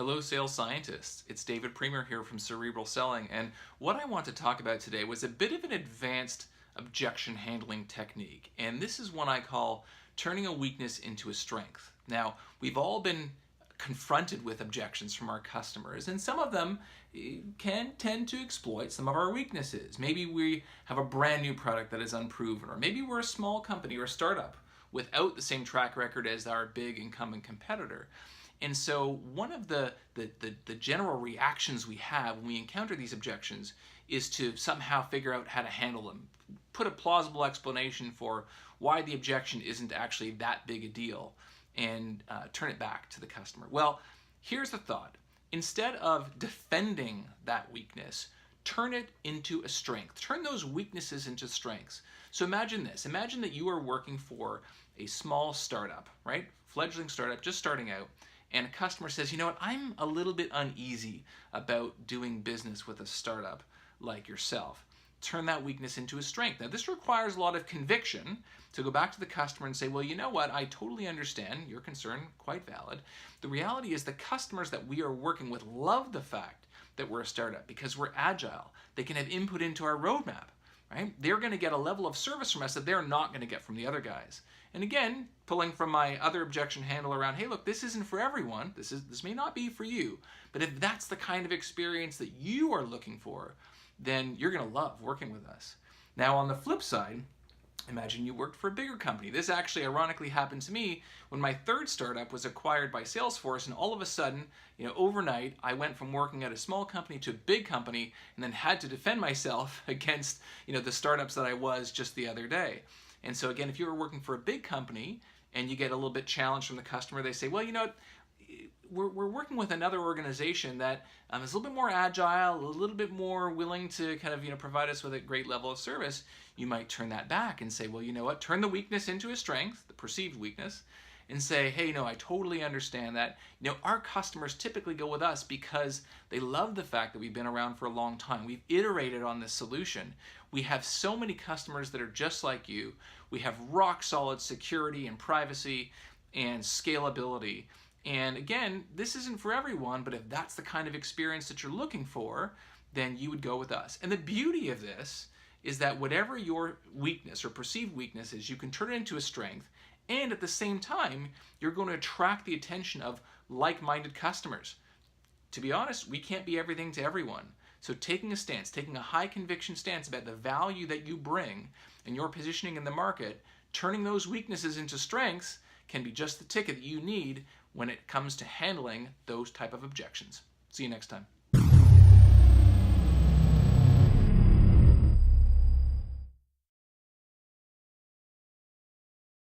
Hello sales scientists, it's David Premer here from Cerebral Selling, and what I want to talk about today was a bit of an advanced objection handling technique, and this is one I call turning a weakness into a strength. Now, we've all been confronted with objections from our customers, and some of them can tend to exploit some of our weaknesses. Maybe we have a brand new product that is unproven, or maybe we're a small company or a startup without the same track record as our big incumbent competitor. And so one of the general reactions we have when we encounter these objections is to somehow figure out how to handle them. Put a plausible explanation for why the objection isn't actually that big a deal and turn it back to the customer. Well, here's the thought. Instead of defending that weakness, turn it into a strength. Turn those weaknesses into strengths. So imagine this. Imagine that you are working for a small startup, right? Fledgling startup, just starting out. And a customer says, you know what, I'm a little bit uneasy about doing business with a startup like yourself. Turn that weakness into a strength. Now, this requires a lot of conviction to go back to the customer and say, well, you know what, I totally understand your concern, quite valid. The reality is the customers that we are working with love the fact that we're a startup because we're agile. They can have input into our roadmap, right? They're going to get a level of service from us that they're not going to get from the other guys. And again, pulling from my other objection handle around, hey, look, this isn't for everyone. This may not be for you. But if that's the kind of experience that you are looking for, then you're going to love working with us. Now, on the flip side, imagine you worked for a bigger company. This actually ironically happened to me when my third startup was acquired by Salesforce, and all of a sudden, overnight, I went from working at a small company to a big company and then had to defend myself against, the startups that I was just the other day. And so again, if you were working for a big company and you get a little bit challenged from the customer, they say, well, we're working with another organization that is a little bit more agile, a little bit more willing to kind of provide us with a great level of service. You might turn that back and say, well, you know what, turn the weakness into a strength, the perceived weakness, and say, hey, I totally understand that. Our customers typically go with us because they love the fact that we've been around for a long time. We've iterated on this solution. We have so many customers that are just like you. We have rock solid security and privacy and scalability. And again, this isn't for everyone, but if that's the kind of experience that you're looking for, then you would go with us. And the beauty of this is that whatever your weakness or perceived weakness is, you can turn it into a strength. And at the same time, you're going to attract the attention of like-minded customers. To be honest, we can't be everything to everyone. So taking a stance, taking a high conviction stance about the value that you bring and your positioning in the market, turning those weaknesses into strengths can be just the ticket that you need when it comes to handling those type of objections. See you next time.